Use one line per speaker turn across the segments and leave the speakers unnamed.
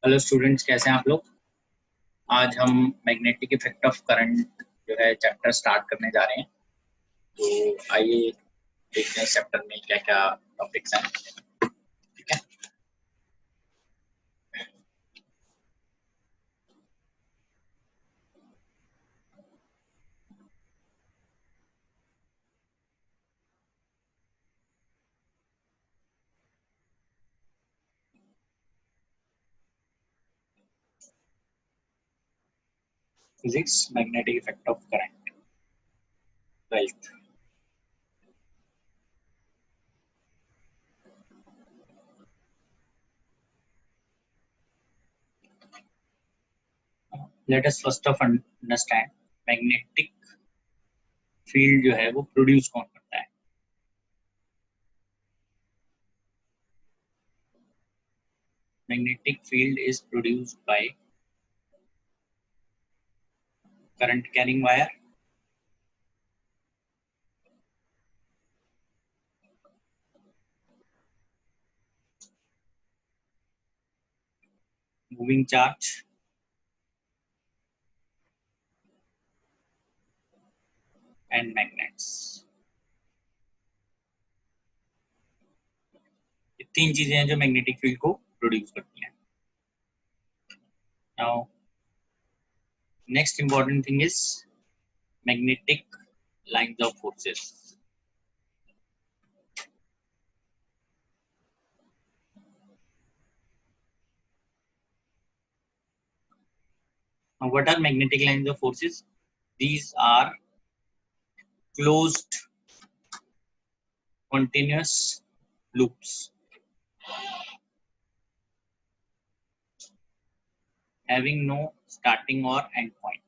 Hello students, कैसे हैं आप लोग। आज हम मैग्नेटिक इफेक्ट ऑफ करंट जो है चैप्टर स्टार्ट करने जा रहे हैं। तो आइए देखते हैं इस चैप्टर में क्या क्या टॉपिक्स हैं। ठीक है, physics magnetic effect of current 12th। Let us first of understand magnetic field जो है वो प्रोड्यूस कौन करता है। Magnetic field is produced by current carrying wire, moving charge, and magnets. ये तीन चीजें हैं जो मैग्नेटिक फील्ड को प्रोड्यूस करती हैं। Now next important thing is magnetic lines of forces. Now, what are magnetic lines of forces? These are closed continuous loops having no starting or end point.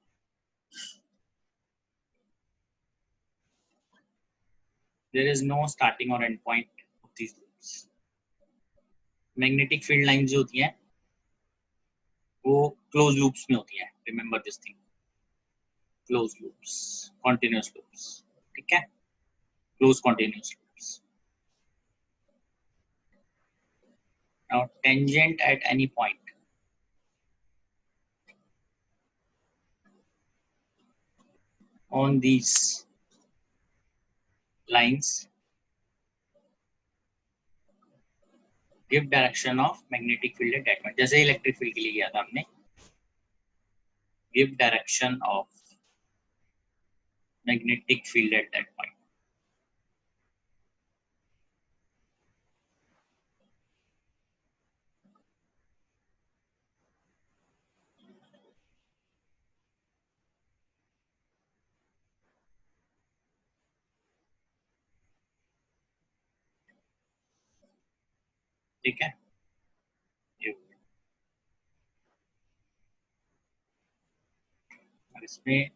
There is no starting or end point of these loops. Magnetic field lines जो होती हैं वो closed loops में होती हैं. Remember this thing. Closed loops, continuous loops. ठीक है? Closed continuous loops. Now, tangent at any point on these lines give direction of magnetic field at that point. जैसे इलेक्ट्रिक फील्ड के लिए किया था हमने, give direction of magnetic field at that point. ठीक है, और इसमें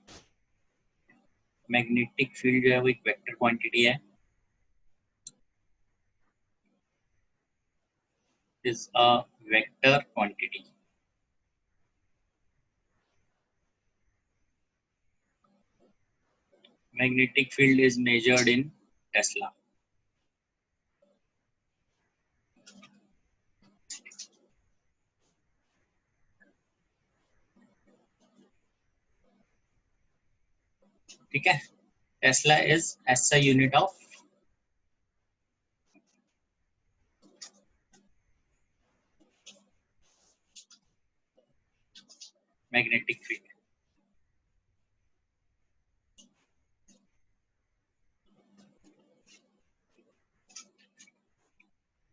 मैग्नेटिक फील्ड जो है वो एक वेक्टर क्वांटिटी है, is a vector quantity. Magnetic field is measured in Tesla. ठीक है, Tesla is SI unit of magnetic field.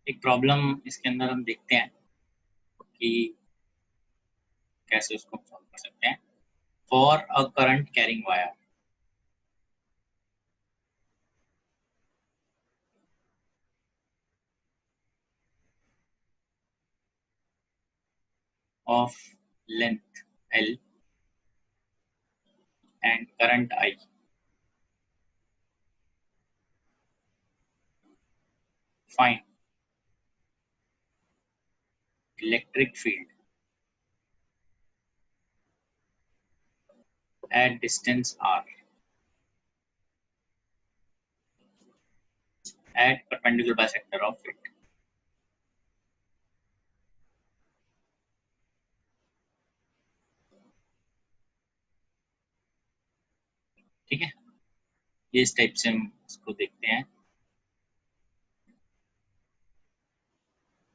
एक प्रॉब्लम इसके अंदर हम देखते हैं कि कैसे उसको सॉल्व कर सकते हैं. For a current carrying wire of length L and current I, find electric field at distance R at perpendicular bisector of it. ठीक है, ये इस टाइप से हम इसको देखते हैं।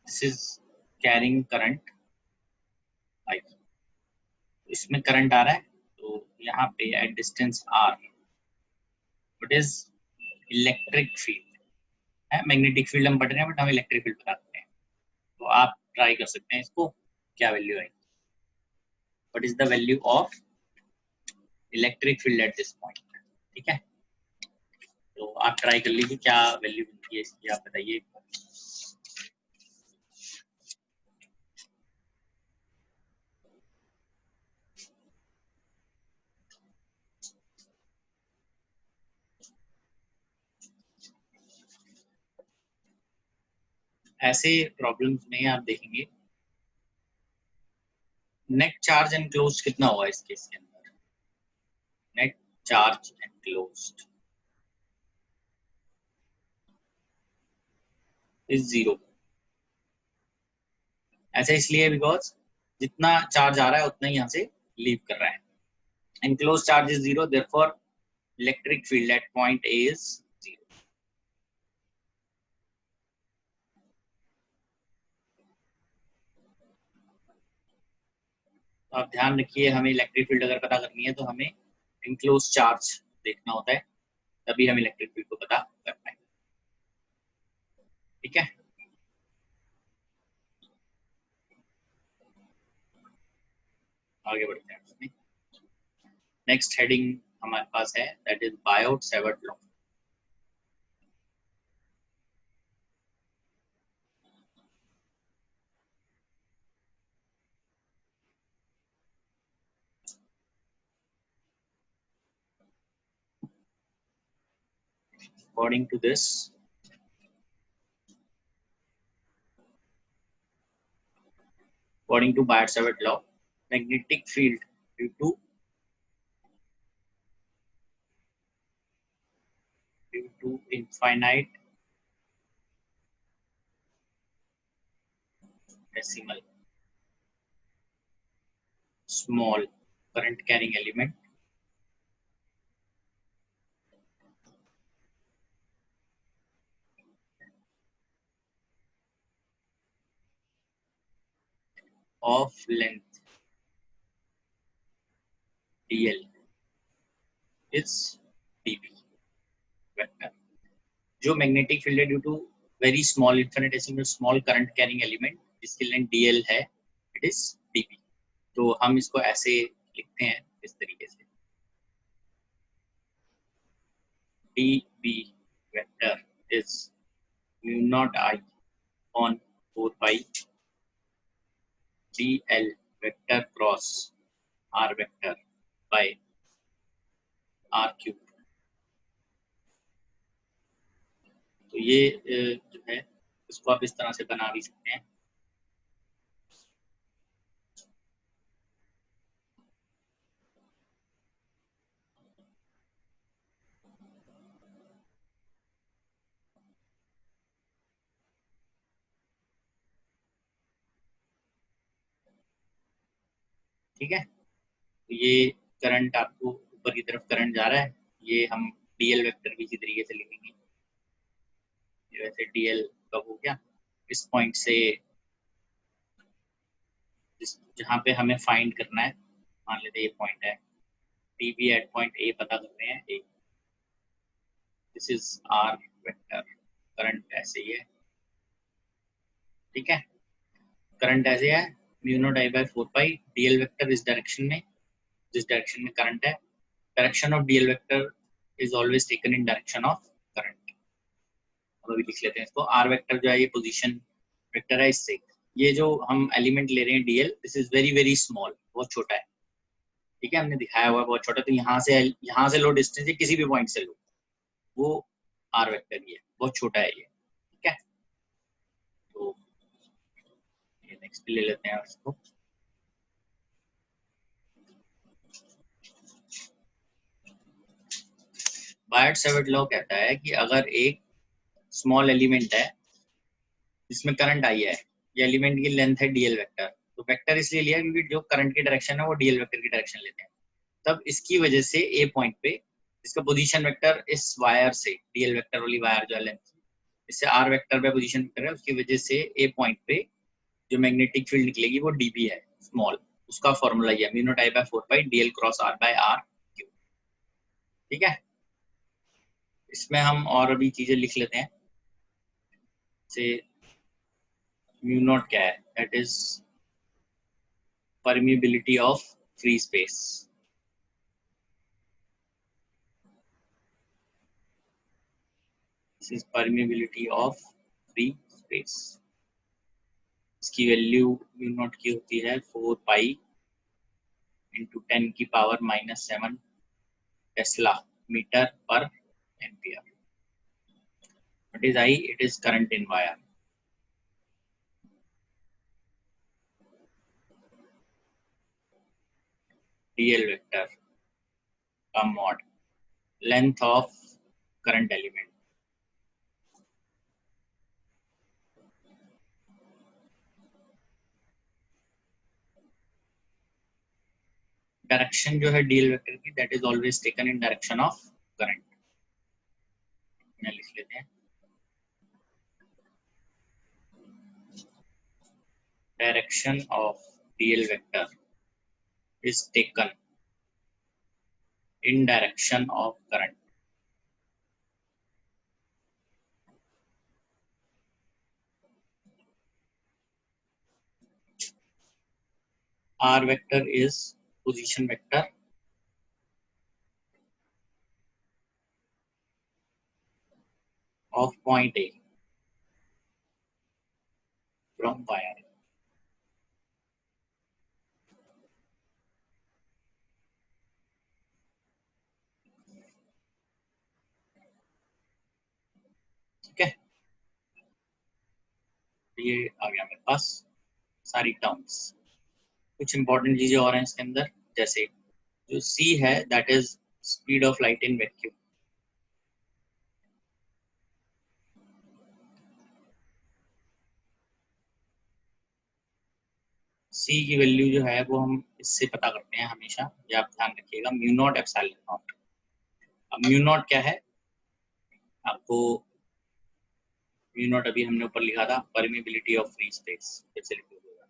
This is carrying current I, इसमें करंट आ रहा है, तो यहाँ पे at distance r what is electric field है। मैग्नेटिक फील्ड हम पढ़ रहे हैं बट हम इलेक्ट्रिक फील्ड बताते हैं, तो आप ट्राई कर सकते हैं इसको, क्या वैल्यू है, what is the value of electric field at this point. ठीक है, तो आप ट्राई कर लीजिए क्या वैल्यू बनती है इसकी, आप बताइए। ऐसे प्रॉब्लम्स में आप देखेंगे नेट चार्ज एनक्लोज्ड कितना होगा इस केस के अंदर, नेट चार्ज एनक्लोज्ड इज 0। ऐसा इसलिए बिकॉज जितना चार्ज आ रहा है उतना ही यहाँ से लीव कर रहा है। Enclose charge is 0, therefore electric field at point A is 0। तो आप ध्यान रखिए, हमें इलेक्ट्रिक फील्ड अगर पता करनी है तो हमें एनक्लोज चार्ज देखना होता है, तभी हम इलेक्ट्रिक फील्ड को पता कर पाएंगे। ठीक है, आगे बढ़ते हैं उसमें। नेक्स्ट हेडिंग हमारे पास है that is Biot-Savart law. According to this, according to Biot-Savart law, magnetic field due to infinite decimal small current carrying element of length dl is dB vector। जो मैग्नेटिक फील्ड है due to very small infinitesimal small current carrying element जिसकी length dl है, it is dB। तो हम इसको ऐसे लिखते हैं इस तरीके से, dB vector is mu naught I on 4 pi dl vector cross r vector by r cube। तो ये जो है इसको आप इस तरह से बना भी सकते हैं। ठीक है, तो ये करंट आपको ऊपर की तरफ करंट जा रहा है, ये हम डीएल वेक्टर भी इसी तरीके से लिखेंगे। वैसे डीएल का हो गया, इस पॉइंट से जहाँ पे हमें फाइंड करना है, मान लेते ये पॉइंट है, डीबी एट पॉइंट ए पता करते हैं ए, this is r vector, current ऐसे ही है। ठीक है, करंट ऐसे है mu naught I by 4 pi dl vector इस डायरेक्शन में, जिस डायरेक्शन में करंट है, direction of dl vector is always taken in direction of current. अब अभी लिख लेते हैं इसको, आर वेक्टर जो है ये पोजीशन वेक्टर है, इससे ये जो हम एलिमेंट ले रहे हैं DL, this is very very small, बहुत छोटा है। ठीक है, हमने दिखाया हुआ है बहुत छोटा, तो यहाँ से लो डिस्टेंस है किसी भी पॉइंट से लो, वो आर वेक्टर ही है, बहुत छोटा है ये। ठीक है, तो ये नेक्स्ट ले लेते हैं इसको। बायट-सैवर्ट लॉ कहता है कि अगर एक स्मॉल एलिमेंट है जिसमें करंट आई है, ये एलिमेंट की लेंथ है डीएल वेक्टर, तो वेक्टर इसलिए लिया क्योंकि जो करंट की डायरेक्शन है वो डीएल वेक्टर की डायरेक्शन लेते हैं, तब इसकी वजह से ए पॉइंट पे इसका पोजीशन वेक्टर इस वायर से, डीएल वेक्टर वाली वायर जो है लेंथ, इससे आर वेक्टर पे पोजीशन वेक्टर है, उसकी वजह से ए पॉइंट पे जो मैग्नेटिक फील्ड निकलेगी वो डीबी है स्मॉल, उसका फॉर्मूला ये mu naught I by 4 pi dl cross r by r cube. ठीक है, इसमें हम और भी चीजें लिख लेते हैं। से म्यू नॉट क्या है, that is permeability of free space. This is permeability of free space. इसकी वैल्यू म्यू नॉट की होती है 4 पाई इंटू 10 की पावर -7 टेस्ला मीटर पर ampere. What is I? It is current in wire. DL vector का mod, length of current element. Direction जो है DL vector की, that is always taken in direction of current. मैं लिख लेते हैं, direction of DL vector is taken in direction of current. R vector is position vector of point A from wire. ठीक है, ये आ गया मेरे पास सारी टर्म्स। कुछ इंपॉर्टेंट चीजें और हैं इसके अंदर, जैसे जो C है that is speed of light in vacuum. C की वैल्यू जो है वो हम इससे पता करते हैं हमेशा, ये आप ध्यान रखिएगा, म्यू नॉट एप्सिलॉन नॉट। अब म्यू नॉट क्या है, आपको म्यू नॉट अभी हमने ऊपर लिखा था, परमिबिलिटी ऑफ फ्री स्पेस, फिर से लिख लीजिएगा,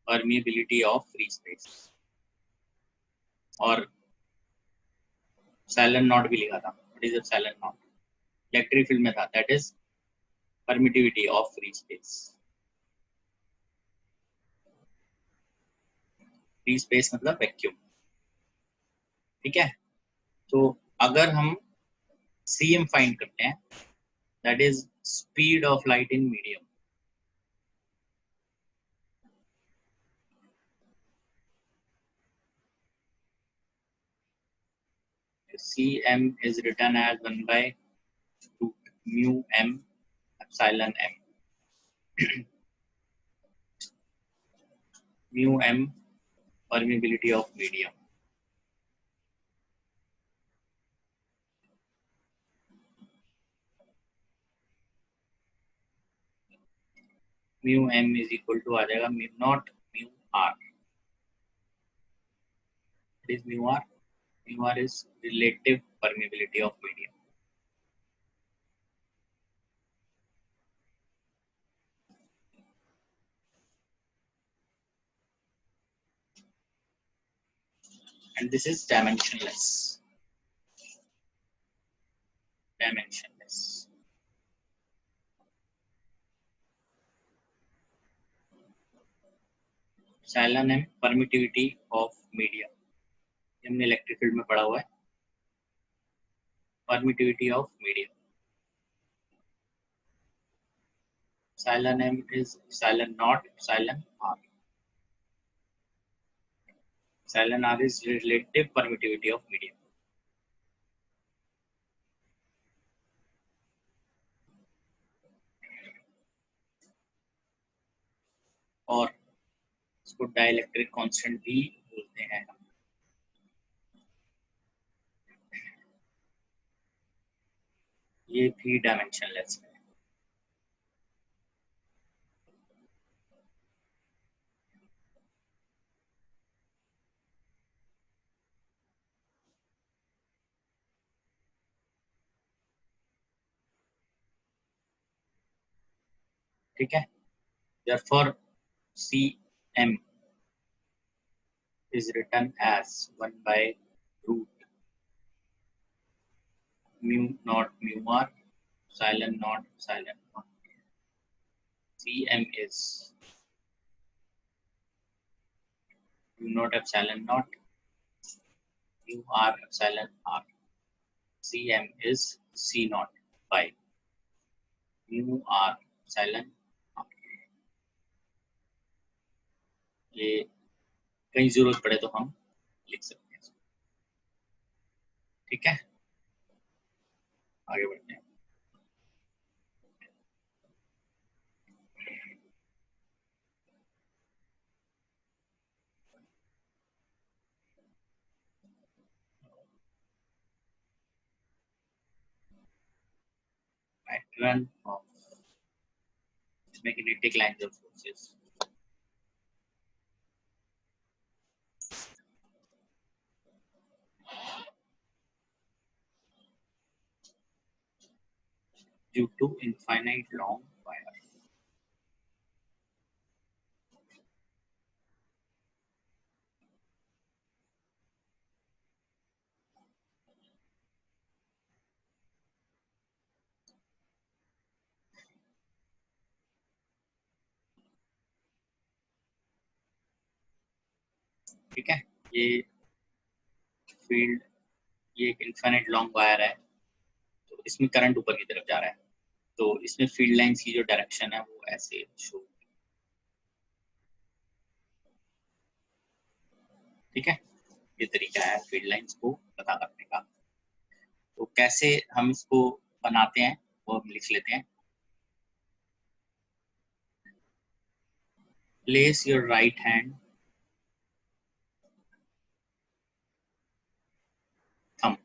परमिबिलिटी ऑफ फ्री स्पेस। और एप्सिलॉन नॉट भी लिखा था, what is epsilon not, electric field में था, that is permittivity of free space. Free space मतलब वैक्यूम। ठीक है, तो अगर हम CM फाइंड करते हैं, that is speed of light in medium. CM is written as 1 by root mu m epsilon m. Mu m permeability of medium. Mu m is equal to आ जाएगा mu naught mu r. What is mu r? Mu r is relative permeability of medium. And this is dimensionless. Dimensionless. Epsilon m permittivity of medium. हमने electric field में पढ़ा हुआ है, permittivity of medium. Epsilon m is epsilon naught epsilon r. Epsilon r is relative permittivity of medium. और इसको dielectric constant भी बोलते हैं। ये भी डायमेंशनलेस है। ठीक है, therefore Cm is written as 1 by root mu naught mu r epsilon naught epsilon r. Cm is mu naught epsilon naught mu r epsilon r. Cm is C naught by mu r epsilon r. ये कहीं जरूरत पड़े तो हम लिख सकते हैं, ठीक है। आगे बढ़ते हैं। Pattern of magnetic lines of forces. Due to infinite long wire. ठीक है, ये फील्ड, ये एक इनफाइनाइट लॉन्ग वायर है, तो इसमें करंट ऊपर की तरफ जा रहा है, तो इसमें फील्ड लाइंस की जो डायरेक्शन है वो ऐसे शो, ठीक है। ये तरीका है फील्ड लाइंस को पता करने का। तो कैसे हम इसको बनाते हैं वो हम लिख लेते हैं। Place your right hand thumb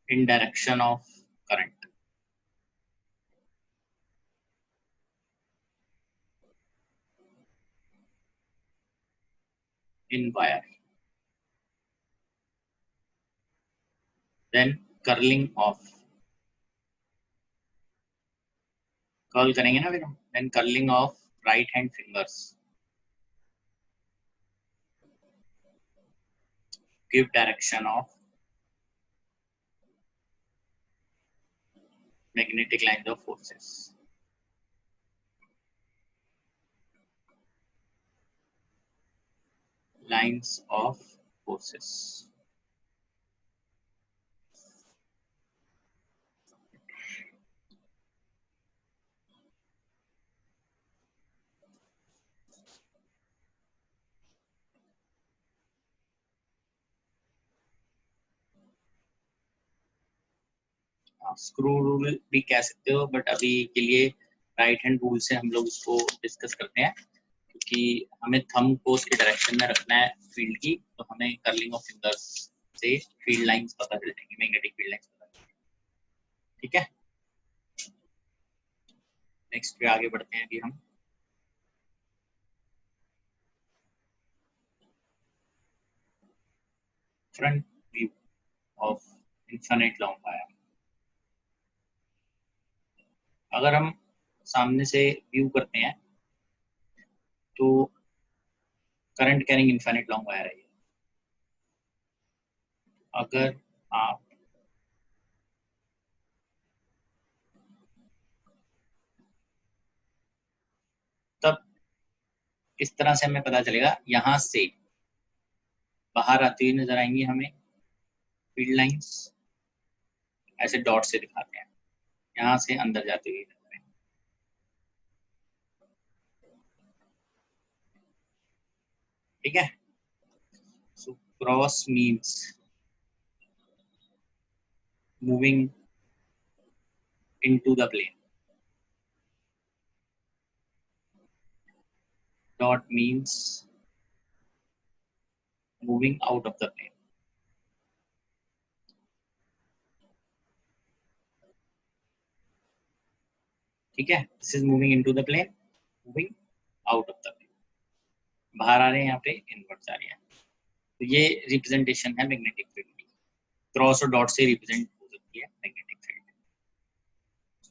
in direction of current. In wire. Then curling of. Curl करेंगे ना फिर हम। Then curling of right hand fingers. Give direction of magnetic lines of forces. Lines of forces. Screw rule भी कह सकते हो, but अभी के लिए राइट हैंड रूल से हम लोग इसको डिस्कस करते हैं, क्योंकि हमें थंब को उसके डायरेक्शन में रखना है फील्ड की, तो हमें कर्लिंग ऑफ फिंगर्स से फील्ड लाइंस पता चल जाएंगी, मैग्नेटिक फील्ड लाइंस पता चल जाएंगी, ठीक है। नेक्स्ट पे आगे बढ़ते हैं अभी हम। Front view of infinite long wire. अगर हम सामने से व्यू करते हैं तो current carrying infinite long wire है। अगर आप तब इस तरह से हमें पता चलेगा, यहां से बाहर आती हुई नजर आएंगी हमें फील्ड लाइंस, ऐसे डॉट से दिखाते हैं, यहां से अंदर जाती हुई नजर आएंगी, ठीक है। So cross means moving into the plane, dot means moving out of the plane, ठीक है। This is moving into the plane, moving out of the plane, बाहर आ रहे हैं, यहाँ पे इनवर्ट जा रहे हैं। तो ये रिप्रेजेंटेशन है मैग्नेटिक फील्ड की, क्रॉस और डॉट से रिप्रेजेंट हो सकती है magnetic field.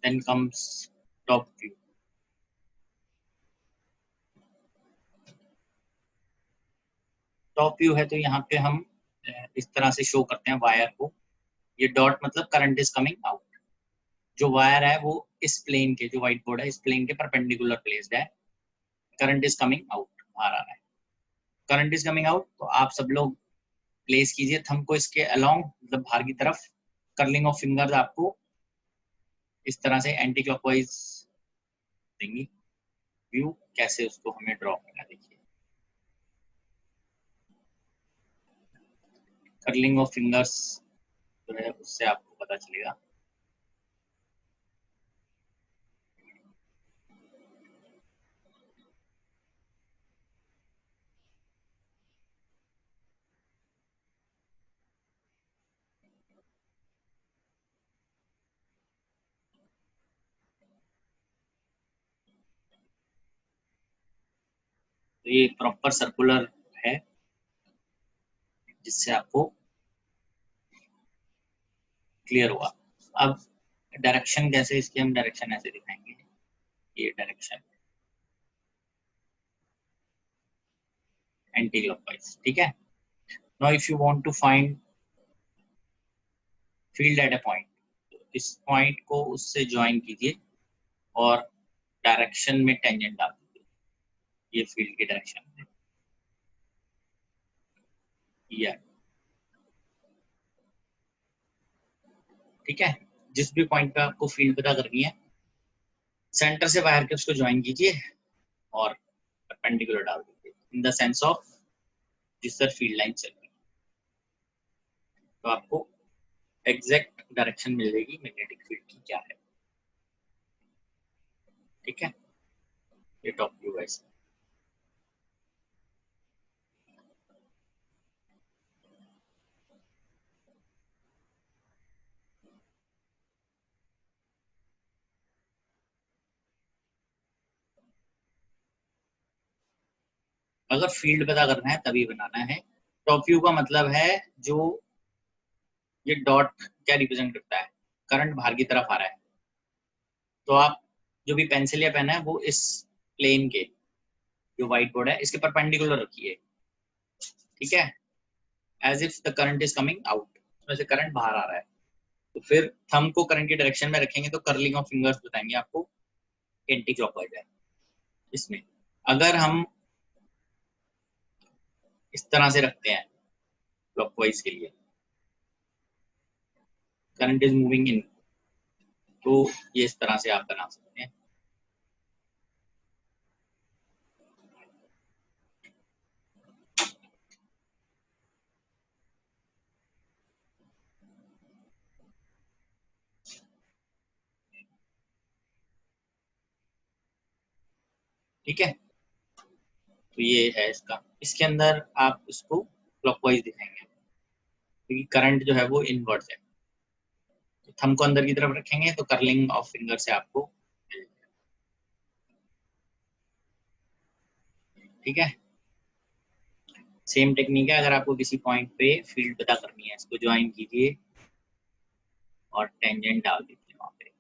Then comes top view, top view है तो यहाँ पे हम इस तरह से शो करते हैं वायर को। ये डॉट मतलब करंट इज कमिंग आउट। जो वायर है वो इस प्लेन के, जो व्हाइट बोर्ड है इस प्लेन के परपेंडिकुलर प्लेस्ड है। करंट इज कमिंग आउट, बाहर आ रहा है। करंट इज कमिंग आउट, तो आप सब लोग प्लेस कीजिए थंब को इसके अलोंग, मतलब बाहर की तरफ। कर्लिंग ऑफ फिंगर्स आपको इस तरह से एंटी क्लॉकवाइज देंगी। व्यू कैसे उसको हमें ड्रॉ करना, देखिए कर्लिंग ऑफ फिंगर्स जो है उससे आपको पता चलेगा। तो ये प्रॉपर सर्कुलर है, जिससे आपको क्लियर हुआ। अब डायरेक्शन कैसे, इसके हम डायरेक्शन ऐसे दिखाएंगे। ये डायरेक्शन एंटी क्लॉकवाइज, ठीक है। Now if you want to find field at a point, तो इस पॉइंट को उससे ज्वाइन कीजिए और डायरेक्शन में टेंजेंट डाल दीजिए, ये फील्ड की डायरेक्शन है। ये ठीक है। जिस भी पॉइंट पे आपको फील्ड पता करनी है, सेंटर से बाहर के उसको ज्वाइन कीजिए और परपेंडिकुलर डाल दीजिए इन द सेंस ऑफ जिस तरह फील्ड लाइन चल रही है, तो आपको एग्जैक्ट डायरेक्शन मिल जाएगी मैग्नेटिक फील्ड की क्या है। ठीक है, ये टॉप व्यू है। अगर फील्ड पता करना है तभी बनाना है। टॉप व्यू का मतलब है जो ये डॉट क्या रिप्रेजेंट करता है, करंट बाहर की तरफ आ रहा है, तो आप जो भी पेंसिल या पेन है वो इस प्लेन के, जो व्हाइट बोर्ड है इसके परपेंडिकुलर रखिए। ठीक है, as if the current is coming out, उसमें से करंट बाहर आ रहा है। तो फिर थंब को करंट की डायरेक्शन में रखेंगे तो कर्लिंग ऑफ फिंगर्स बताएंगे आपको एंटी क्लॉकवाइज है। इसमें अगर हम इस तरह से रखते हैं क्लॉकवाइज के लिए, करंट इज मूविंग इन, तो ये इस तरह से आप बना सकते हैं। ठीक है, तो ये है इसका, इसके अंदर आप इसको क्लॉकवाइज दिखाएंगे क्योंकि करंट जो है वो इनवर्ट है। तो थंब को अंदर की तरफ रखेंगे तो कर्लिंग ऑफ फिंगर से आपको, ठीक है। सेम टेक्निक है, अगर आपको किसी पॉइंट पे फील्ड पता करनी है, इसको ज्वाइन कीजिए और टेंजेंट डाल दीजिए वहां पे।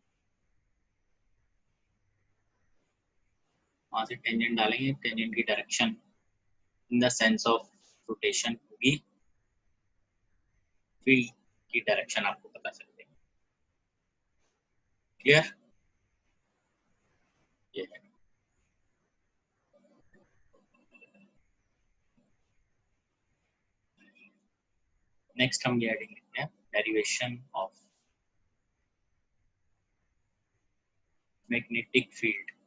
वहां से टेंजेंट डालेंगे, टेंजेंट की direction in the sense of rotation होगी, फील्ड की डायरेक्शन आपको पता चल जाएगी। क्लियर, ये है। नेक्स्ट हम ये हेडिंग लिखते हैं, derivation of magnetic field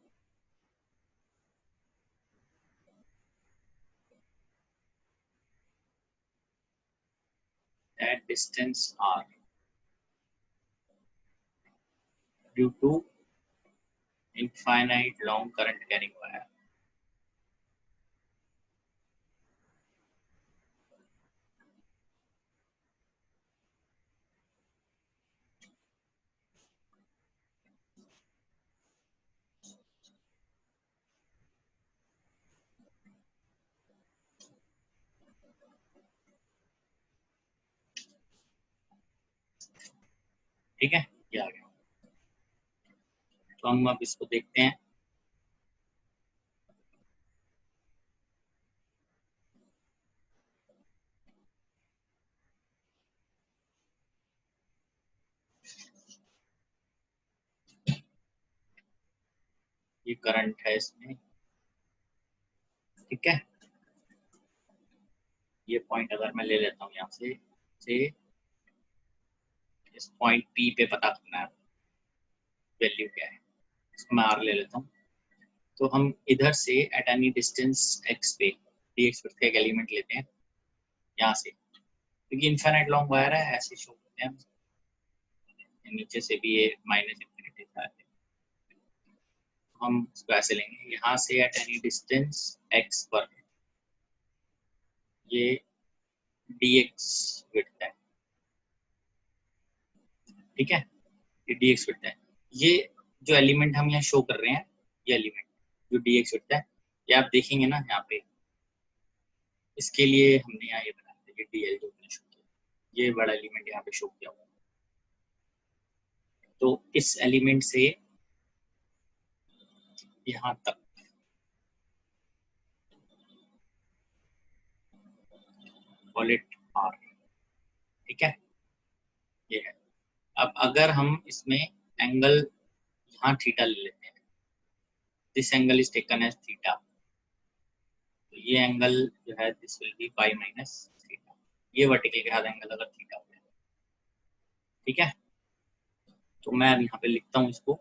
at distance r due to infinite long current carrying wire। ठीक है, ये आ गया। तो हम अब इसको देखते हैं। ये करंट है इसमें, ठीक है। ये पॉइंट अगर मैं ले लेता हूँ यहाँ से इस पॉइंट पी पे पता करना है वैल्यू क्या है, इसको मैं आर ले लेता हूँ। तो हम इधर से एट एनी डिस्टेंस एक्स पे डी एक्स का एक एलिमेंट लेते हैं यहाँ से, क्योंकि इनफाइनाइट लॉन्ग वायर है, ऐसे शो करते हैं। नीचे से भी ये माइनस इन्फिनिटी था, हम इसको ऐसे लेंगे यहाँ से एट एनी डिस्टेंस एक्स पर ये dx विड्थ है, ठीक है। ये dx विड्थ है। ये जो एलिमेंट हम यहाँ शो कर रहे हैं, ये एलिमेंट जो dx विड्थ है, ये आप देखेंगे ना यहाँ पे, इसके लिए हमने यहाँ ये बनाया था, ये dl जो हमने शो किया, ये बड़ा एलिमेंट यहाँ पे शो किया हुआ। तो इस एलिमेंट से यहाँ तक कॉल इट r, ठीक है। ये है। अब अगर हम इसमें एंगल यहाँ थीटा ले लेते हैं, this angle is taken as theta, तो ये एंगल जो है this will be pi minus theta, ये वर्टिकल के साथ एंगल अगर थीटा हो जाए, ठीक है। तो मैं यहाँ पे लिखता हूँ इसको,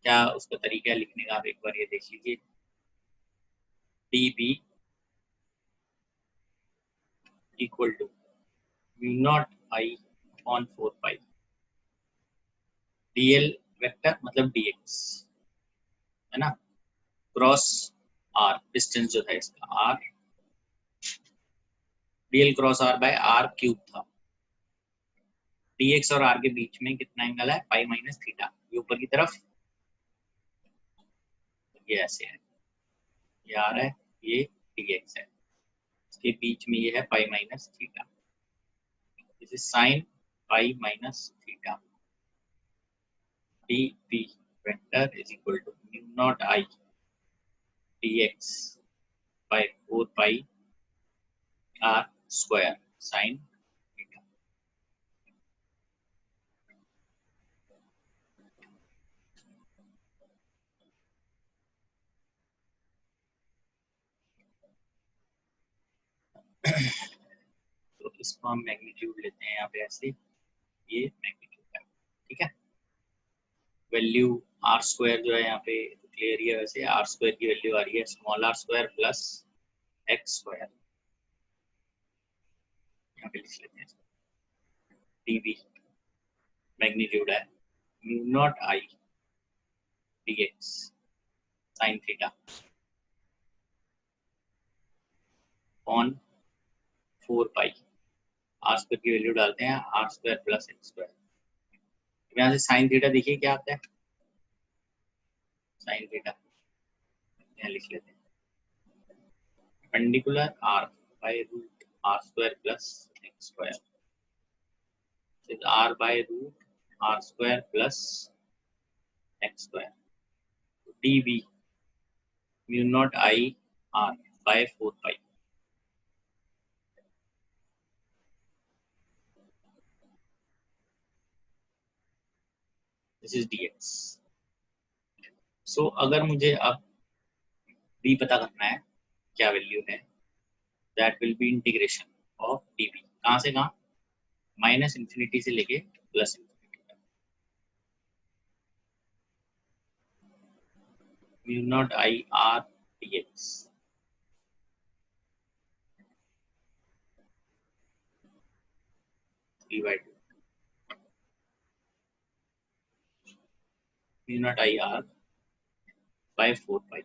क्या उसका तरीका है लिखने का, आप एक बार ये देख लीजिए। D b equal to mu naught I on 4 pi d l vector मतलब डी एक्स, है ना, क्रॉस आर, डिस्टेंस जो था इसका r, d l cross r by r cube था। डी एक्स और आर के बीच में कितना एंगल है, पाई माइनस थीटा, ये ऊपर की तरफ, ये ऐसे है, ये आर है, ये डी एक्स है, इसके बीच में ये है pi minus theta, this is sine pi minus theta. D b vector is equal to mu naught I d x by 4 pi r square sine theta. तो इसको हम मैग्नीट्यूड लेते हैं यहाँ पे ऐसे, ये मैग्नीट्यूड है, ठीक है। वैल्यू आर स्क्वायर जो है यहाँ पे क्लियर ही है, वैसे आर स्क्वायर की वैल्यू आ रही है small r square plus x square, यहाँ पे लिख लेते हैं। डी बी मैग्नीट्यूड है mu naught I d x sine theta on 4 pi, r square की वैल्यू डालते हैं r square plus x square, यहाँ से साइन थीटा देखिए क्या आता है, साइन थीटा यहाँ लिख लेते हैं perpendicular r by root r square plus x square is r by root r square plus x square, dv mu naught I r by 4 pi, this is dx। so अगर मुझे अब b पता करना है क्या वैल्यू है, that will be integration of dv, कहाँ से कहाँ, माइनस इंफिनिटी से लेके प्लस इंफिनिटी तक, mu naught I r dx b by 2 mu naught I r by 4 pi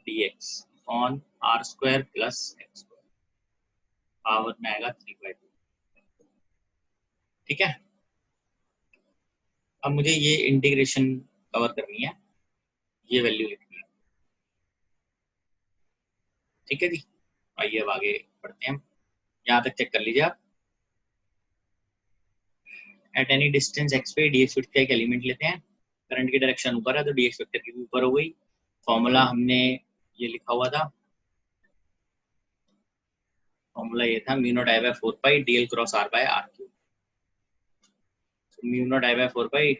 dx on r square plus x square, power में आएगा 3/2, ठीक है। अब मुझे ये इंटीग्रेशन कवर करनी है, ये वैल्यू लिखनी है, ठीक है जी। आइए अब आगे बढ़ते हैं, यहाँ तक चेक कर लीजिए आप। एट एनी डिस्टेंस x पे dx वेक्टर का एक एलिमेंट लेते हैं, करंट की डायरेक्शन ऊपर है तो dx वेक्टर की भी ऊपर हो गई। फॉर्मूला हमने ये लिखा हुआ था, फॉर्मूला ये था mu naught I by 4 pi dl cross r by r cube. Mu naught I by 4 pi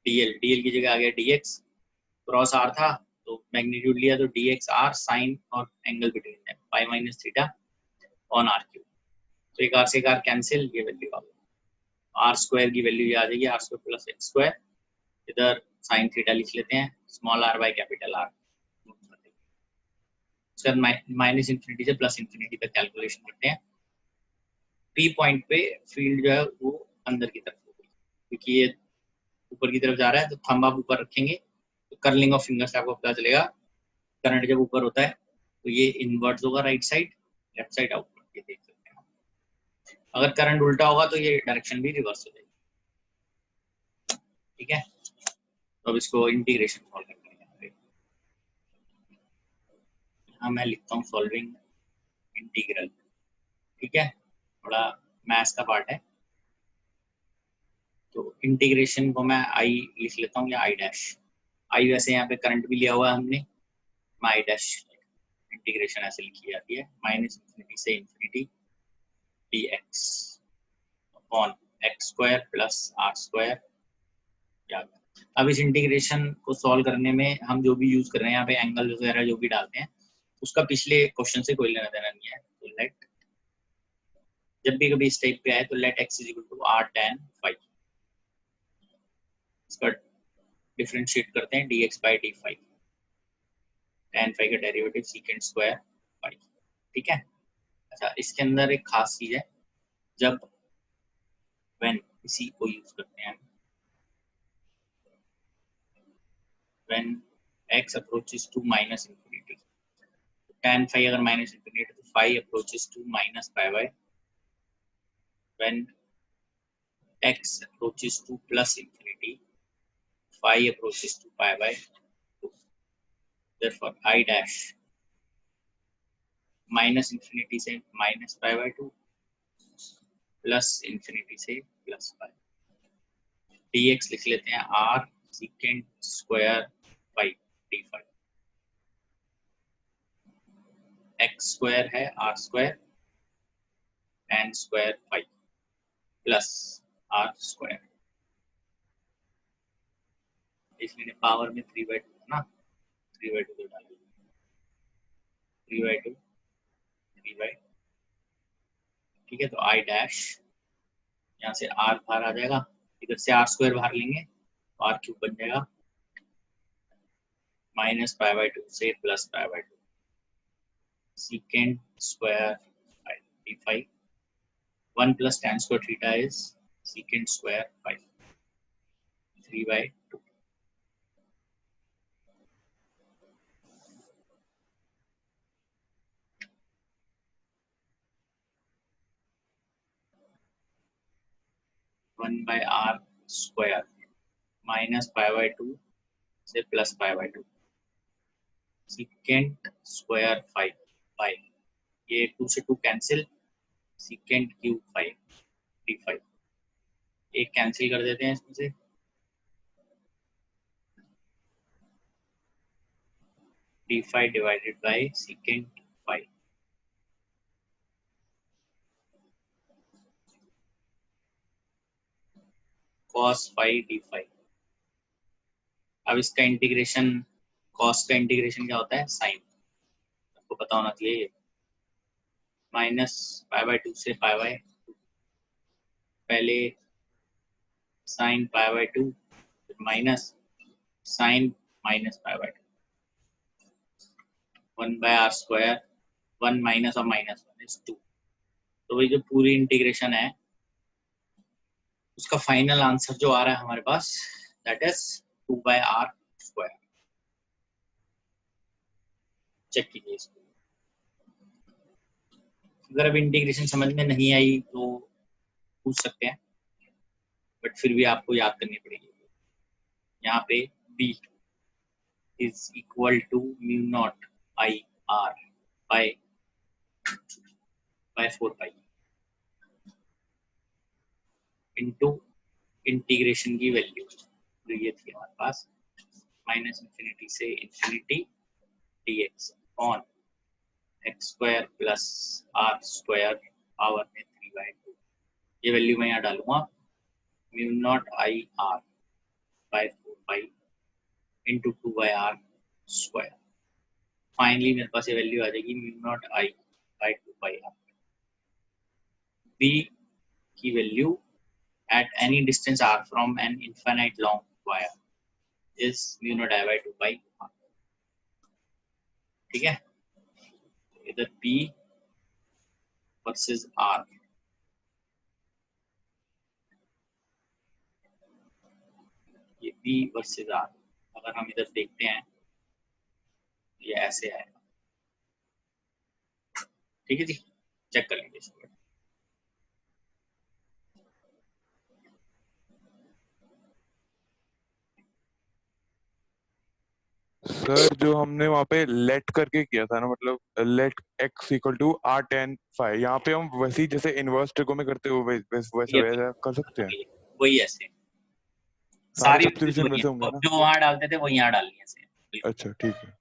dl की जगह आ गया dx, क्रॉस r था तो मैग्नीट्यूड लिया तो dx r साइन और angle between them pi minus theta on r cube. तो एक r से एक r कैंसिल, ये वैल्यू आ गई, आर स्क्वायर की वैल्यू ये आ जाएगी r square plus x square, इधर साइन थीटा लिख लेते हैं, small r by capital r. उसके बाद माइनस इंफिनिटी से प्लस इंफिनिटी तक कैलकुलेशन करते हैं। पी पॉइंट पे फील्ड जो है वो अंदर की तरफ होगी, क्योंकि ये ऊपर की तरफ जा रहा है तो थंब आप ऊपर रखेंगे तो कर्लिंग ऑफ फिंगर से आपको पता चलेगा करंट जब ऊपर होता है तो ये इनवर्ट्स होगा right side, left side outward, ये देख सकते हैं। अगर करंट उल्टा होगा तो ये डायरेक्शन भी रिवर्स हो जाएगी। ठीक है, तो अब इसको इंटीग्रेशन सॉल्व करते हैं। यहाँ मैं लिखता हूँ सॉल्विंग इंटीग्रल। ठीक है, थोड़ा मैथ्स का पार्ट है तो इंटीग्रेशन को मैं आई लिख लेता हूँ या आई डैश। आई वैसे यहाँ पे करंट भी लिया हुआ है हमने, मैं आई डैश इंटीग्रेशन ऐसे लिखी जाती है, माइनस इंफिनिटी से infinity d x upon x square plus r square. अब इस इंटीग्रेशन को सॉल्व करने में हम जो भी यूज कर रहे हैं यहाँ पे एंगल वगैरह जो भी डालते हैं उसका पिछले क्वेश्चन से कोई लेना देना नहीं है। तो लेट जब भी कभी इस टाइप पे आए तो let x is equal to r tan phi, इसका डिफरेंशिएट करते हैं dx by d phi, tan phi का डेरिवेटिव सीकेंट स्क्वायर फाइव। ठीक है, अच्छा इसके अंदर एक खास चीज है, जब व्हेन इसी को यूज करते हैं when x approaches to minus infinity, tan phi अगर माइनस इंफिनिटी तो phi approaches to minus pi by, when x approaches to plus infinity, phi approaches to pi by 2. Therefore, I dash minus infinity से minus pi by 2 plus infinity से plus pi, dx लिख लेते हैं r secant square pi d five, x square है r square tan square pi plus r square, इसलिए power में 3/2 ना, 3/2 तो डाल 3/2 3/2। ठीक है, तो आई डैश यहाँ से r बाहर आ जाएगा, इधर से आर स्क्वायर बाहर लेंगे तो आर क्यूब बन जाएगा, माइनस पाई बाय 2 से plus pi by 2, secant square d phi, 1 plus tan square theta is secant square 5, 3/2। One by r square minus pi by 2 से plus pi by 2, secant square 5 by, ये 2 से 2 cancel, secant cube 5 d phi, एक cancel कर देते हैं इसमें से, d phi divided by secant 5, cos 5 d phi. अब इसका इंटीग्रेशन, cos का इंटीग्रेशन क्या होता है, साइन, आपको पता होना चाहिए ये, माइनस पाई बाय 2 से पाई बाय 2, पहले sine pi by 2 minus sine minus pi by 2, 1 by r square, 1 minus और माइनस 1 इज 2। तो वही जो पूरी इंटीग्रेशन है उसका फाइनल आंसर जो आ रहा है हमारे पास that is 2 by r square. Check कीजिए इसको, अगर अब इंटीग्रेशन समझ में नहीं आई तो पूछ सकते हैं, बट फिर भी आपको याद करनी पड़ेगी। यहाँ पे b is equal to mu naught I r by 4 pi into integration की वैल्यू जो ये थी हमारे पास माइनस इन्फिनिटी से infinity dx on x square plus r square power में 3/2, ये वैल्यू मैं यहाँ डालूंगा mu naught I r by 4 into 2/r square. Finally मेरे पास ये वैल्यू आ जाएगी mu naught I by 2/r। B की value at any distance r from an infinite long wire is mu naught I by 2/r। ठीक है, इधर p versus r, ये p वर्सेस r अगर हम इधर देखते हैं ये ऐसे आएगा। ठीक है जी, चेक कर लेंगे इसको।
सर जो हमने वहाँ पे लेट करके किया था ना, मतलब let x equal to r tan phi, यहाँ पे हम वैसे जैसे इनवर्स ट्रिगो में करते हो वैसा कर सकते हैं।
वही ऐसे
सारे
सारी
सब्स्टिट्यूशन वैसे होंगे ना।
जो वहां डालते थे वही यहाँ डालनी है सेम।
अच्छा ठीक है।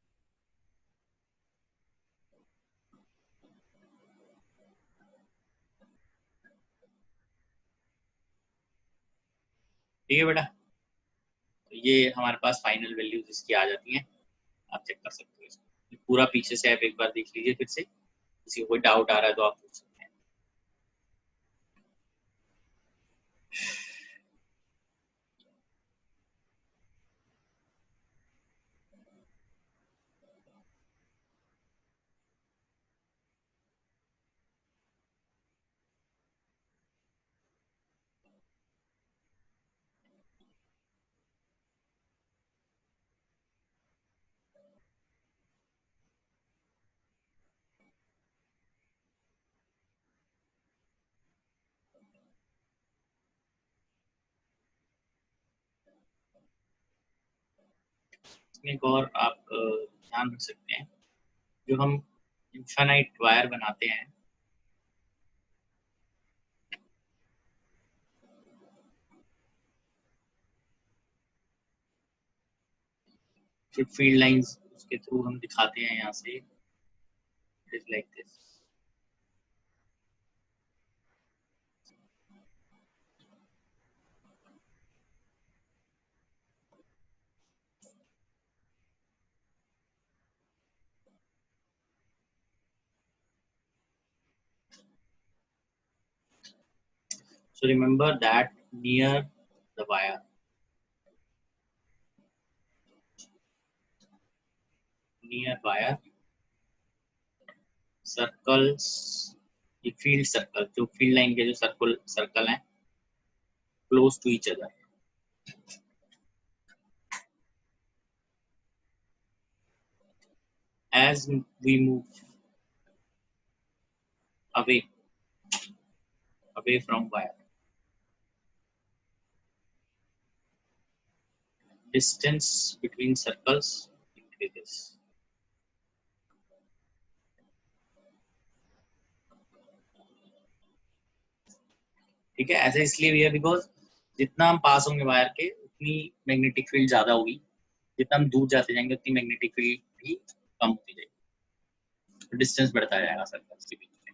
ठीक है बेटा, तो ये हमारे पास फाइनल वैल्यूज इसकी आ जाती हैं, आप चेक कर सकते हो इसको। पूरा पीछे से आप एक बार देख लीजिए फिर से, किसी को कोई डाउट आ रहा है तो आप पूछ सकते हैं। इसमें एक और आप ध्यान रख सकते हैं, जो हम इनफाइनाइट वायर बनाते हैं जो फील्ड लाइंस उसके थ्रू हम दिखाते हैं, यहाँ से it is like this. So remember that near the wire, circles, ये फील्ड सर्कल, जो फील्ड लाइन के जो सर्कल हैं close to each other, as we move away from wire, distance between circles increases। ठीक है, ऐसा इसलिए भी है बिकॉज जितना हम पास होंगे वायर के उतनी मैग्नेटिक फील्ड ज्यादा होगी, जितना हम दूर जाते जाएंगे उतनी मैग्नेटिक फील्ड भी कम होती जाएगी, तो डिस्टेंस बढ़ता जाएगा सर्कल्स के बीच में।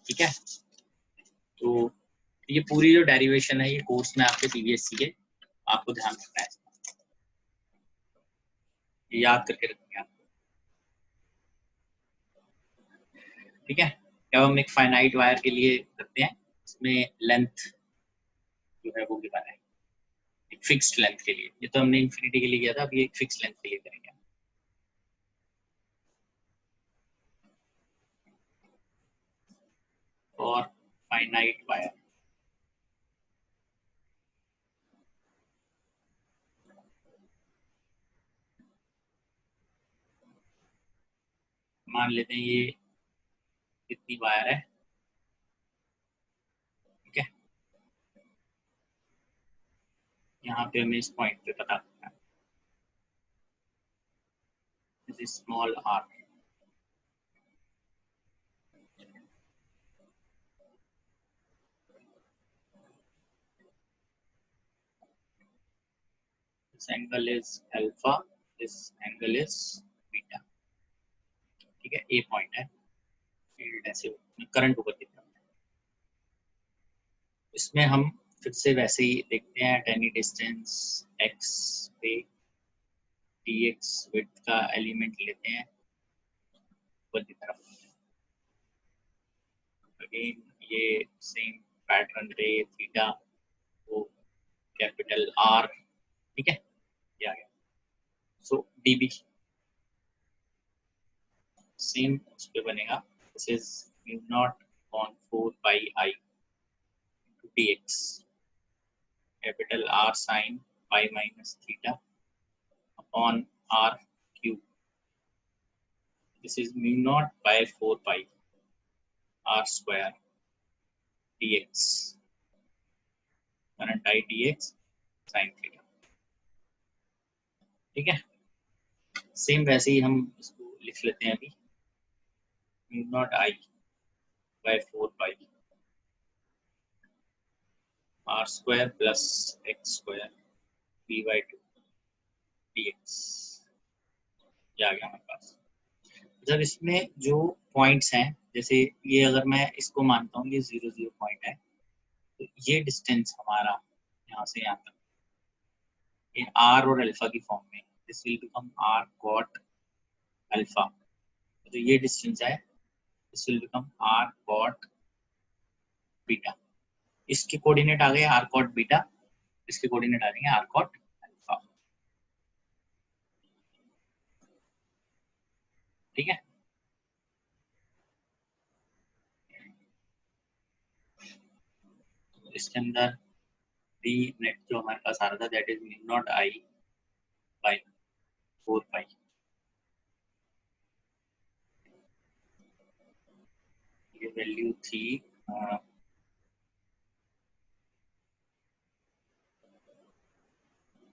ठीक है, तो ये पूरी जो डेरिवेशन है ये कोर्स में आपके पीवीएससी के, आपको ध्यान रखना है, ये याद करके रखना है आपको। ठीक है, अब हम एक फाइनाइट वायर के लिए करते हैं, इसमें लेंथ जो है वो गिवन है एक फिक्स्ड लेंथ के लिए। ये तो हमने इन्फिनिटी के लिए किया था, अब ये एक फिक्स्ड लेंथ के लिए करेंगे। और फाइनाइट वायर, मान लेते हैं ये कितनी वायर है। ठीक है, यहाँ पे हमें इस पॉइंट पे पता करना है, this is small r. this angle is alpha, this angle is beta, ठीक है, ए पॉइंट है, फील्ड ऐसे करंट ऊपर की तरफ। इसमें हम फिर से वैसे ही देखते हैं, एट एनी डिस्टेंस x पे dx विड्थ का एलिमेंट लेते हैं ऊपर की तरफ। अगेन ये सेम पैटर्न, रे थीटा वो कैपिटल R, ठीक है, ये आ गया। सो dB सेम उस पे बनेगा, this is mu naught on 4 pi I dx, capital R sine pi minus theta upon R cube, this is mu naught by 4 pi R square dx, current I dx sine theta, ठीक है। Same वैसे ही हम इसको लिख लेते हैं अभी, mu naught I by 4 pi R square plus x square p by 2 dx, ये आ गया हमारे पास। जब इसमें जो पॉइंट्स हैं, जैसे ये अगर मैं इसको मानता हूँ ये 0 0 पॉइंट है, तो ये डिस्टेंस हमारा यहाँ से यहाँ तक ये r और अल्फा की फॉर्म में, this will become r cot alpha, तो ये डिस्टेंस है, this will become r cot beta. इसके कोऑर्डिनेट आ गए r cot बीटा, इसके कोऑर्डिनेट आ जाएंगे r cot अल्फा, ठीक है। तो इसके अंदर डी नेट जो हमारे पास आ रहा था, that is mu naught I by 4 pi, ये वैल्यू थी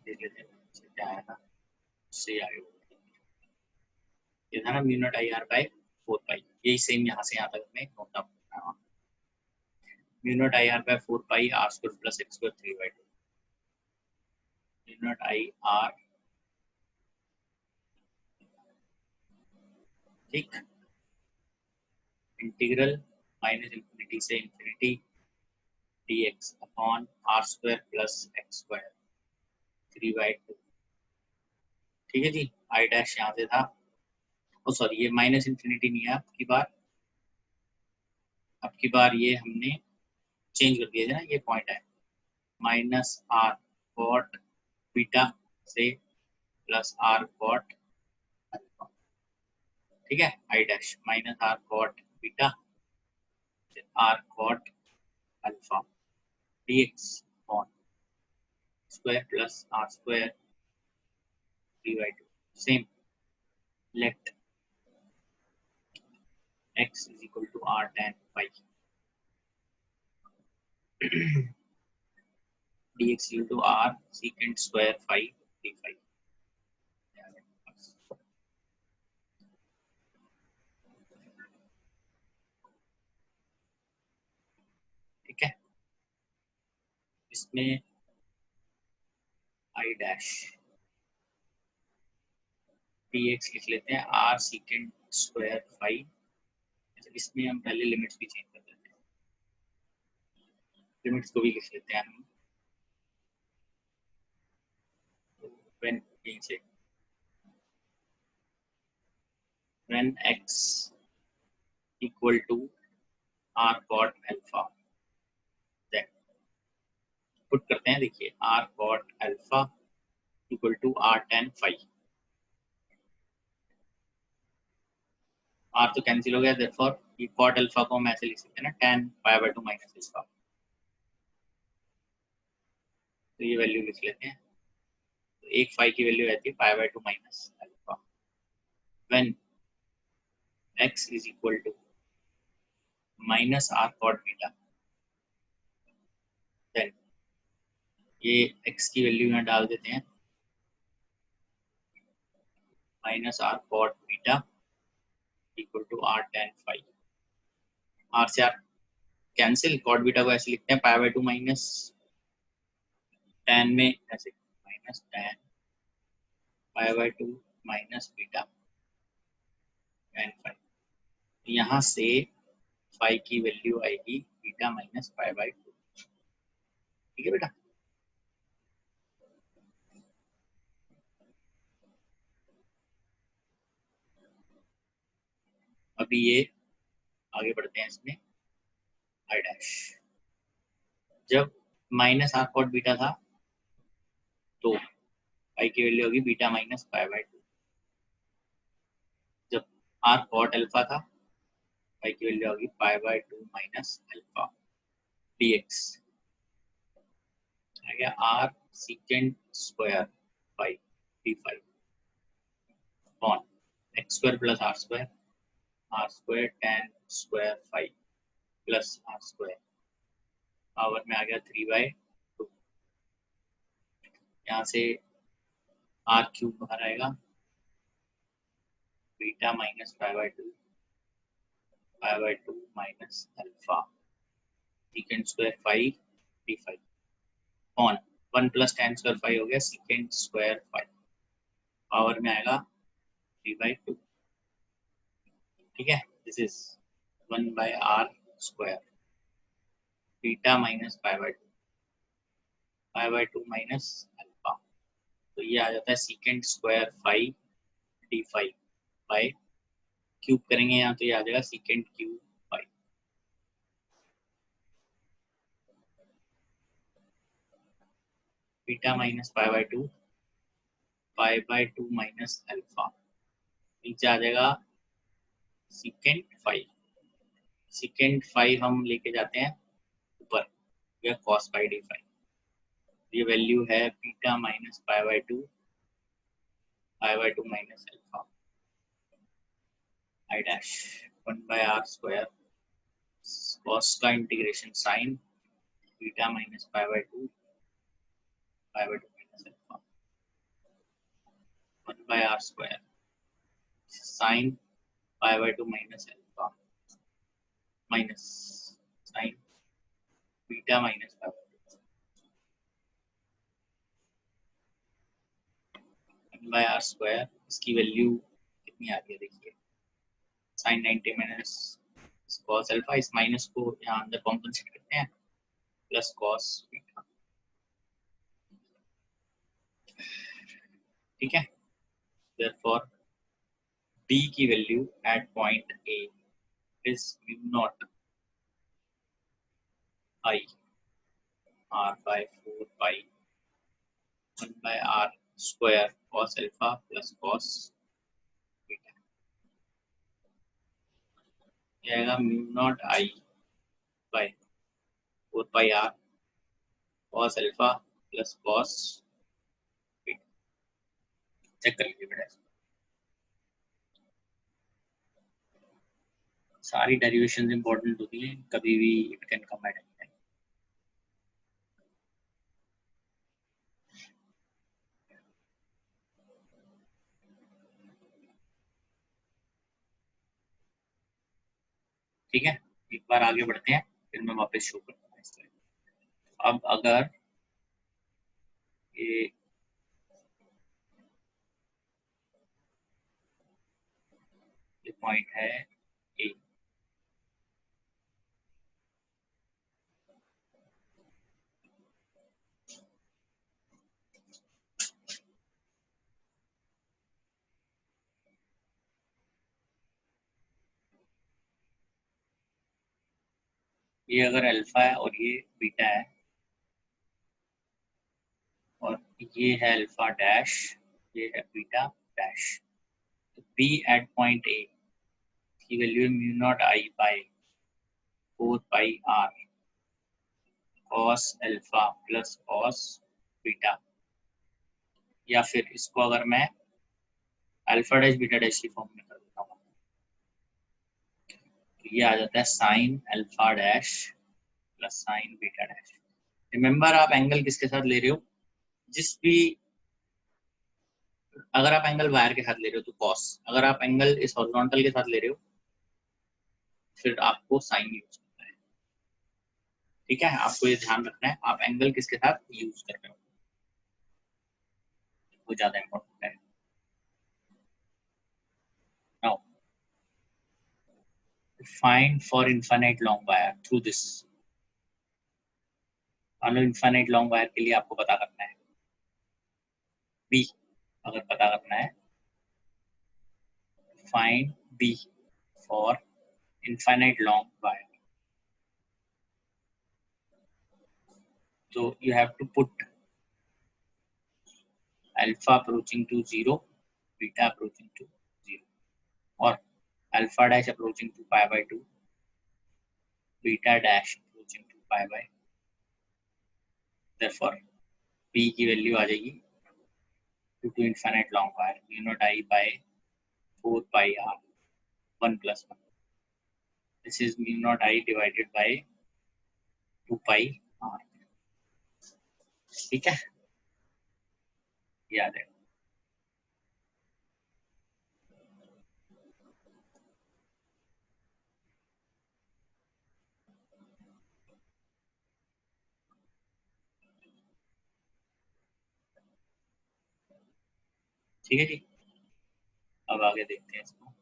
देख लेते हैं क्या आया था, उससे आगे ये था ना mu naught I r by 4 pi, यही सेम यहाँ से यहाँ तक में नोट डाउन करना है। Mu naught I r by 4 pi r square plus x square 3 by 2, mu naught I r, ठीक, इंटीग्रल माइनस इंफिनिटी से infinity dx upon r square plus x square 3 by 2, ठीक है जी। आई डैश यहाँ से था, ओ सॉरी ये minus infinity नहीं है, आपकी बार ये हमने चेंज कर दिया है ना, ये पॉइंट है माइनस आर कॉट बीटा से प्लस आर कॉट अल्फा, ठीक है। I dash minus r cot beta से r cot alpha dx upon square plus r square 3 by 2, same let x is equal to r tan phi dx equal to r secant square phi d phi, ठीक है। इसमें i dash dx लिख लेते हैं r secant square phi, इसमें हम पहले limits भी चेंज कर देते हैं, लिमिट्स को भी लिख लेते हैं हम, when से when x equal to r cot alpha, then put करते हैं, देखिए r cot alpha equal to r tan phi, r तो कैंसिल हो गया, देयरफॉर ये cot अल्फा को हम ऐसे लिख सकते हैं ना, tan पाई बाय 2 माइनस इसका, तो ये वैल्यू लिख लेते हैं, तो एक फाई की वैल्यू रहती है pi by 2 minus alpha, when x is equal to minus r cot beta, then ये x की वैल्यू यहाँ डाल देते हैं, minus r cot beta equal to r tan phi, r से आर कैंसिल, कॉट बीटा को ऐसे लिखते हैं पाई बाय 2 माइनस tan में ऐसे minus tan π/2 minus beta n five. यहाँ से फाइव की वैल्यू आएगी बीटा माइनस π/2। ठीक है बेटा। अभी ये आगे बढ़ते हैं इसमें। आई डैश जब माइनस आर कॉट बीटा था तो पाई की वैल्यू होगी बीटा माइनस π/2। जब आर कॉट अल्फा था पाई की वैल्यू होगी π/2 माइनस अल्फा dx। आ गया r secant square pi d5 upon x square plus r square tan square 5 plus r square power में आ गया 3/2। यहाँ से आर क्यूब बाहर आएगा beta minus π/2 minus alpha secant square 5 d5 upon 1 plus tan square 5 हो गया सीकेंट स्क्वायर 5 पावर में आएगा 3/2। ठीक है। This is 1/r square beta minus π/2 minus alpha. तो ये आ जाता है secant square 5 d5 bye cube करेंगे यहाँ तो ये आ जाएगा secant cube 5 beta minus π/2 minus alpha. नीचे आ जाएगा सीकेंट 5 हम लेके जाते हैं ऊपर या cos पाई d5। ये वैल्यू है beta minus π/2 minus alpha I dash 1/r square cos का integration sine beta minus π/2 minus alpha 1/r square sine π/2 minus alpha minus sine beta minus π/2 1/r square. इसकी वैल्यू कितनी आ गई देखिए साइन 90 माइनस cos अल्फा। इस minus को यहाँ अंदर कॉम्पनसेट करते हैं प्लस cos बीटा। ठीक है। therefore d की वैल्यू at point a is mu naught I r by 4 pi 1/r square cos alpha plus cos beta। ये आएगा mu naught I by 4 pi r cos alpha plus cos beta। Check कर लीजिए बेटा। सारी derivations important होती हैं, कभी भी it can come at any time. ठीक है। एक बार आगे बढ़ते हैं फिर मैं वापस शो करता हूँ इस तरह। अब अगर ये पॉइंट है ए ये अगर अल्फा है और ये बीटा है और ये है अल्फा डैश ये है बीटा डैश। तो बी एट पॉइंट ए की वैल्यू है mu naught I by 4 pi r cos alpha plus cos beta. या फिर इसको अगर मैं अल्फा डैश बीटा डैश की फॉर्म में कर देता हूँ तो ये आ जाता है sine alpha dash plus sine beta dash. Remember आप एंगल किसके साथ ले रहे हो, जिस भी अगर आप एंगल वायर के साथ ले रहे हो तो कॉस, अगर आप एंगल इस हॉरिजॉन्टल के साथ ले रहे हो फिर आपको साइन यूज करना है। ठीक है। आपको ये ध्यान रखना है आप एंगल किसके साथ यूज कर रहे हो, वो ज्यादा इंपॉर्टेंट है। find for infinite long wire through this. Infinite long wire के लिए आपको पता करना है b, अगर पता करना है find b for infinite long wire. So you have to put alpha approaching to 0, beta approaching to 0, or alpha dash approaching to pi by 2, beta dash approaching to pi by. Therefore b की value आ जाएगी to infinite long wire mu naught I by 4 pi r 1 plus 1. This is mu naught I divided by 2 pi r. ठीक है, याद है. ठीक है जी, अब आगे देखते हैं इसको.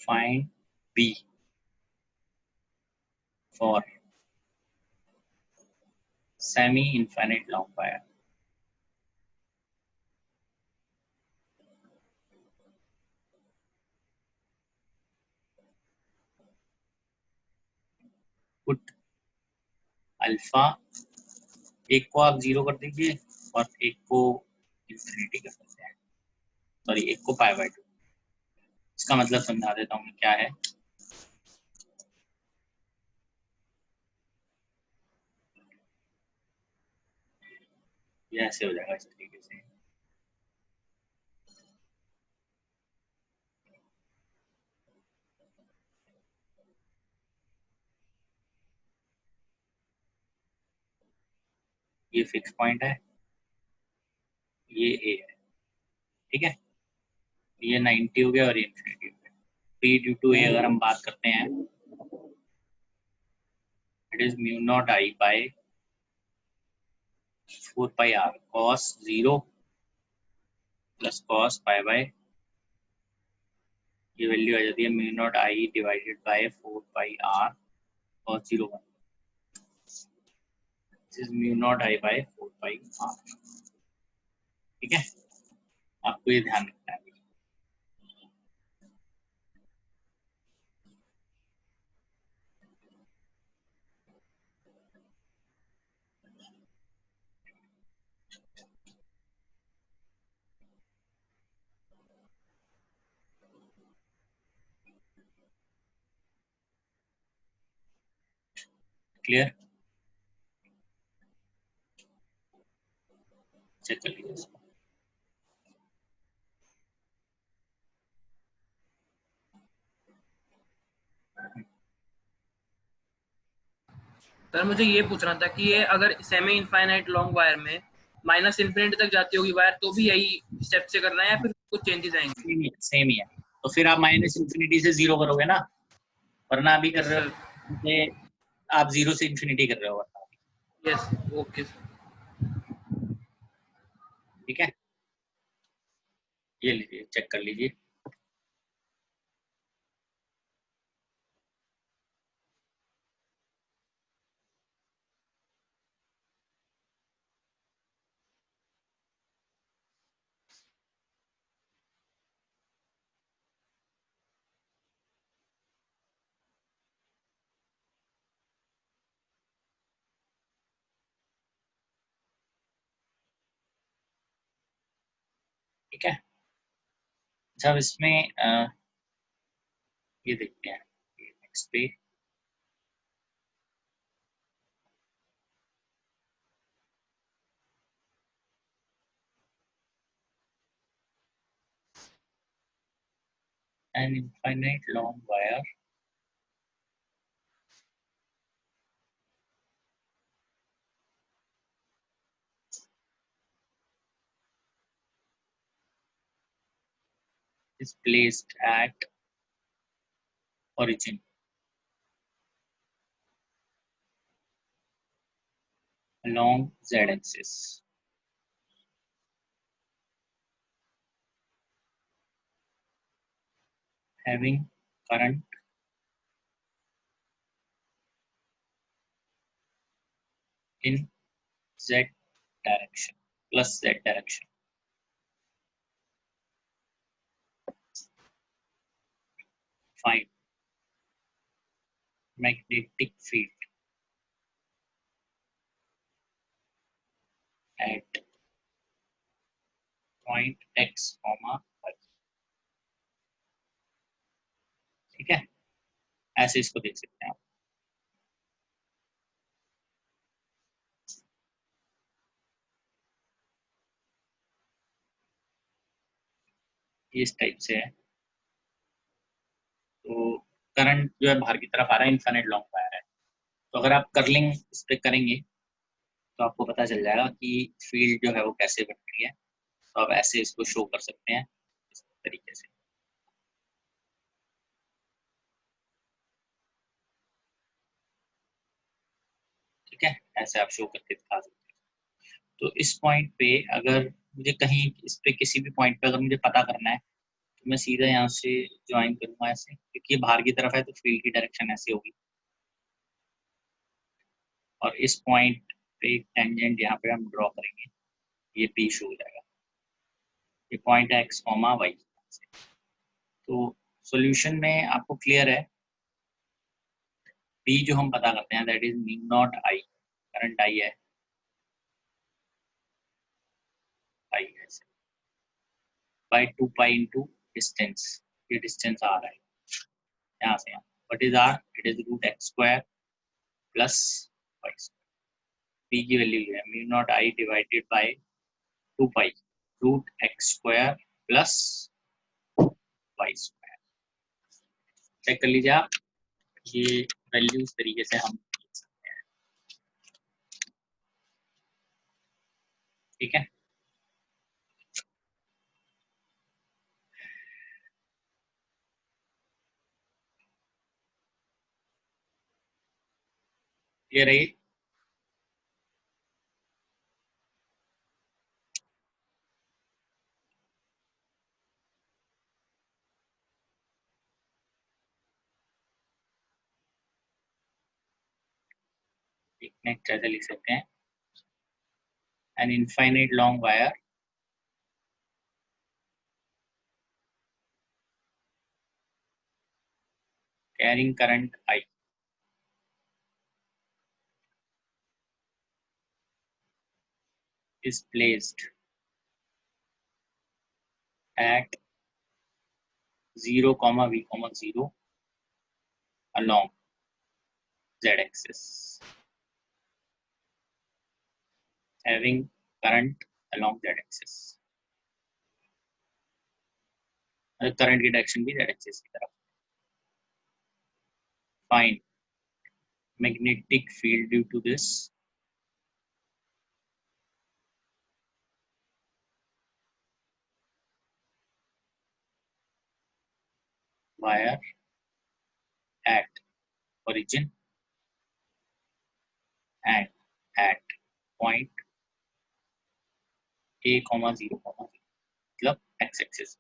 Find b for semi-infinite long wire. Put alpha, एक को आप 0 कर दीजिए और एक को इंफिनिटी कर सकते हैं, सॉरी एक को पाई बाय 2. इसका मतलब समझा देता हूँ क्या है. ये ऐसे हो जाएगा इस तरीके से. ये फिक्स पॉइंट है, ये ए है, ठीक है. ये 90 हो गया और ये इंफिनिटी हो गया. पी ड्यू टू ए अगर हम बात करते हैं, it is mu naught I by 4 pi r cos 0 plus cos pi by, ये वैल्यू आ जाती है mu naught I divided by 4 pi r cos 0 1. This is mu naught I by 4 pi r. ठीक है, आपको ये ध्यान रखना है. क्लियर, चेक कर लीजिए इसको.
सर मुझे ये पूछना था कि ये अगर सेमी इनफाइनाइट लॉन्ग वायर में माइनस इन्फिनिटी तक जाती होगी वायर तो भी यही स्टेप से करना है या फिर कुछ चेंजेस आएंगे?
सेम ही है. तो फिर आप माइनस इन्फिनिटी से 0 करोगे ना, वरना अभी कर
यस
रहे
सर.
हो आप 0 से इन्फिनिटी कर रहे हो.
Yes, okay sir.
ठीक है, ये लीजिए चेक कर लीजिए. ठीक है, अच्छा अब इसमें ये देखते हैं नेक्स्ट पे. an infinite long wire is placed at origin along z axis. having current in z direction plus z direction. Find magnetic field at point x, y. ठीक है, ऐसे इसको देख सकते हैं आप। इस टाइप से है। तो करंट जो है बाहर की तरफ आ रहा है, इनफाइनाइट लॉन्ग वायर है। तो अगर आप कर्लिंग इस पे करेंगे तो आपको पता चल जाएगा कि फील्ड जो है वो कैसे बनती है। तो आप ऐसे इसको शो कर सकते हैं इस तरीके से। ठीक है, ऐसे आप शो करके दिखा सकते हैं। तो इस पॉइंट पे अगर मुझे कहीं इस पे किसी भी पॉइंट पे अगर मुझे पता करना है तो मैं सीधा यहाँ से ज्वाइन करूंगा ऐसे, क्योंकि ये बाहर की तरफ है तो फील्ड की डायरेक्शन ऐसे होगी। और इस पॉइंट पे एक टेंजेंट यहाँ पे हम ड्रॉ करेंगे, ये पी शो हो जाएगा। ये पॉइंट है एक्स कॉमा वाई। तो सॉल्यूशन में आपको क्लियर है, पी जो हम पता करते हैं that is mu naught I, current I है, आई है बाई 2 पाई इंटू डिस्टेंस। ये डिस्टेंस आ रहा है यहाँ से यहाँ। What is r? It is root x square plus y square. P की वैल्यू है mu naught I divided by 2 pi root x square plus y square. Check कर लीजिए आप, ये वैल्यू इस तरीके से हम लिख सकते हैं। ठीक है, ये रही नेक्स्ट। ऐसे लिख सकते हैं, an infinite long wire carrying current I is placed at 0, v, 0 along z-axis, having current along z-axis। Current की डायरेक्शन भी z-axis की तरफ। Find magnetic field due to this wire at origin and at point a, 0, मतलब x-axis।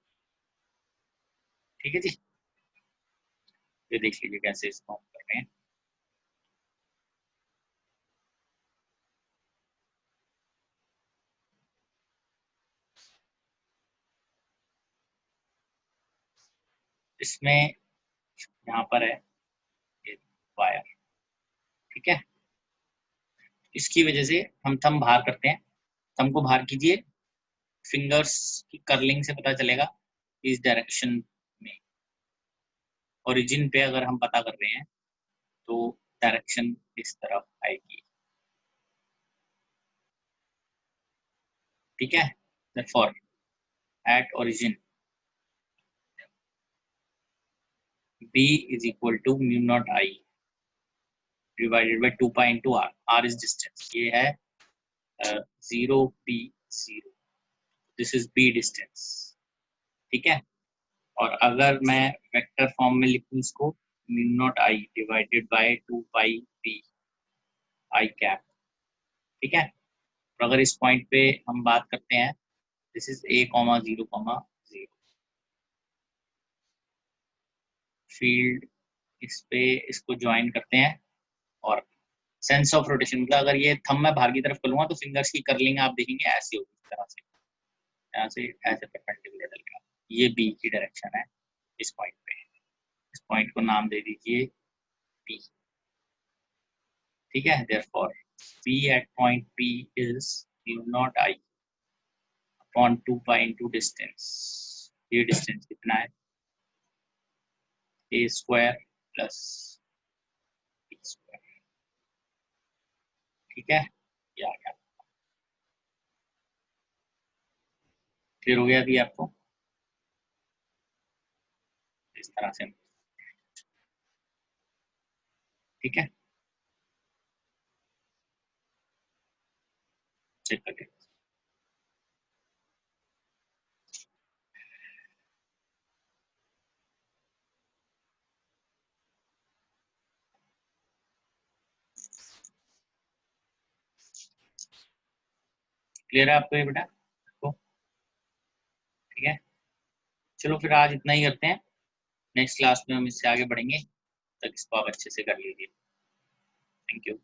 ठीक है जी, ये देख लीजिए कैसे इसको हम कर रहे हैं। इसमें यहाँ पर है ये वायर, ठीक है। इसकी वजह से हम थंब बाहर करते हैं, थंब को बाहर कीजिए, फिंगर्स की कर्लिंग से पता चलेगा इस डायरेक्शन में। ओरिजिन पे अगर हम पता कर रहे हैं तो डायरेक्शन इस तरफ आएगी। ठीक है, therefore at origin B is equal to mu naught I divided by 2 pi into R। R is distance, ये है 0 P 0, this is B distance। ठीक है, और अगर मैं वेक्टर फॉर्म में लिखूं इसको, mu naught I divided by 2 pi P I cap। ठीक है, और अगर इस पॉइंट पे हम बात करते हैं, दिस इज a, 0, 0। फील्ड इस पे इसको ज्वाइन करते हैं और सेंस ऑफ रोटेशन मतलब अगर ये थंब मैं बाहर की तरफ करूंगा तो फिंगर्स की कर्लिंग आप देखेंगे ऐसी होगी, इस तरह से, यहाँ से ऐसे परपेंडिकुलर डलेगा। ये बी की डायरेक्शन है इस पॉइंट पे। इस पॉइंट को नाम दे दीजिए पी, ठीक है। Therefore P at point P is u0 I upon 2 pi into distance। ये डिस्टेंस कितना है, a square plus b square, ठीक है। ये आ गया, क्लियर हो गया अभी आपको, इस तरह से, ठीक है। चेक करके क्लियर है आपको ये बेटा, आपको ठीक है। चलो फिर आज इतना ही करते हैं, नेक्स्ट क्लास में हम इससे आगे बढ़ेंगे, तक इसको आप अच्छे से कर लीजिए। Thank you.